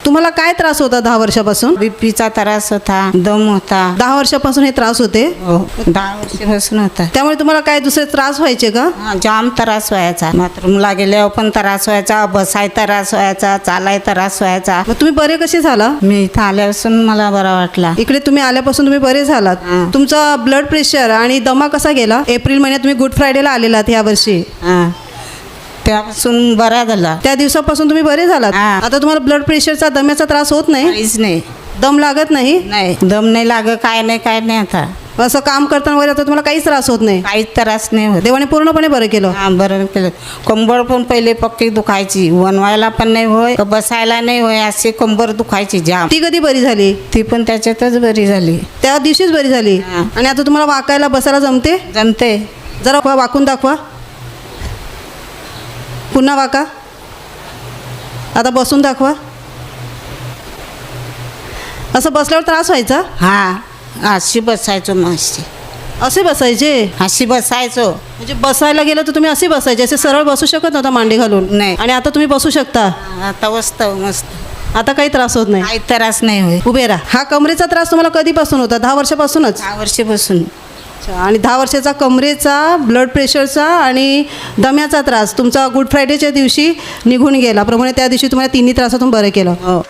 तुम्हाला काय त्रास होता 10 वर्षापासून? बीपीचा त्रास होता, दम होता. 10 वर्षापासून हे त्रास होते, हो 10 वर्षापासून होता. त्यामुळे तुम्हाला काय दुसरे त्रास व्हायचे का? जाम त्रास व्हायचा. बाथरूमला गेल्यावर पण त्रास व्हायचा, बसाय त्रास व्हायचा, चालाय त्रास व्हायचा. मग तुम्ही बरे कसे झाला? मी इथं आल्यापासून मला बरा वाटला. इकडे तुम्ही आल्यापासून तुम्ही बरे झालात. तुमचा ब्लड प्रेशर आणि दमा कसा गेला? एप्रिल महिन्यात तुम्ही गुड फ्रायडेला आलेलात या वर्षी, हां त्यापासून बरा झाला. त्या दिवसापासून तुम्ही बरे झालात. हा. आता तुम्हाला ब्लड प्रेशरचा दम्याचा त्रास होत नाही, काहीच नाही, दम लागत नाही, नाही दम नाही लागत, काय नाही आता. असं काम करताना वगैरे आता तुम्हाला काहीच त्रास होत नाही. काहीच त्रास नाही होत. देवाने पूर्णपणे बरं केलं. हां बरं केलं. कंबर पण पहिले पक्की दुखायची, वनवायला पण नाही होय, बसायला नाही होय, असे कंबर दुखायची जाम. ती कधी बरी झाली? ती पण त्याच्यातच बरी झाली. त्या दिवशीच बरी झाली. हा. आणि आता तुम्हाला वाकायला बसायला जमते? जमते. जरा वाकून दाखवा, पुन्हा वाका, आता बसून दाखवा. असं बसल्यावर त्रास व्हायचा? हां अशी बसायचो मस्त, असे बसायचे? अशी बसायचो. म्हणजे बसायला गेलं तर तुम्ही असे बसायचे, असे सरळ बसू शकत नव्हता मांडी घालून? नाही. आणि आता तुम्ही बसू शकता? आता मस्त, आता काही त्रास होत नाही? काही त्रास नाही होय. उभे राहा. हा कमरेचा त्रास तुम्हाला कधीपासून होता? 10 वर्षापासूनच? 10 वर्षापासून. आणि 10 वर्षाचा कमरेचा, ब्लड प्रेशरचा आणि दम्याचा त्रास तुमचा गुड फ्रायडेच्या दिवशी निघून गेला. प्रमाणे त्या दिवशी तुम्हाला तिन्ही त्रासातून बरं केलं. हो.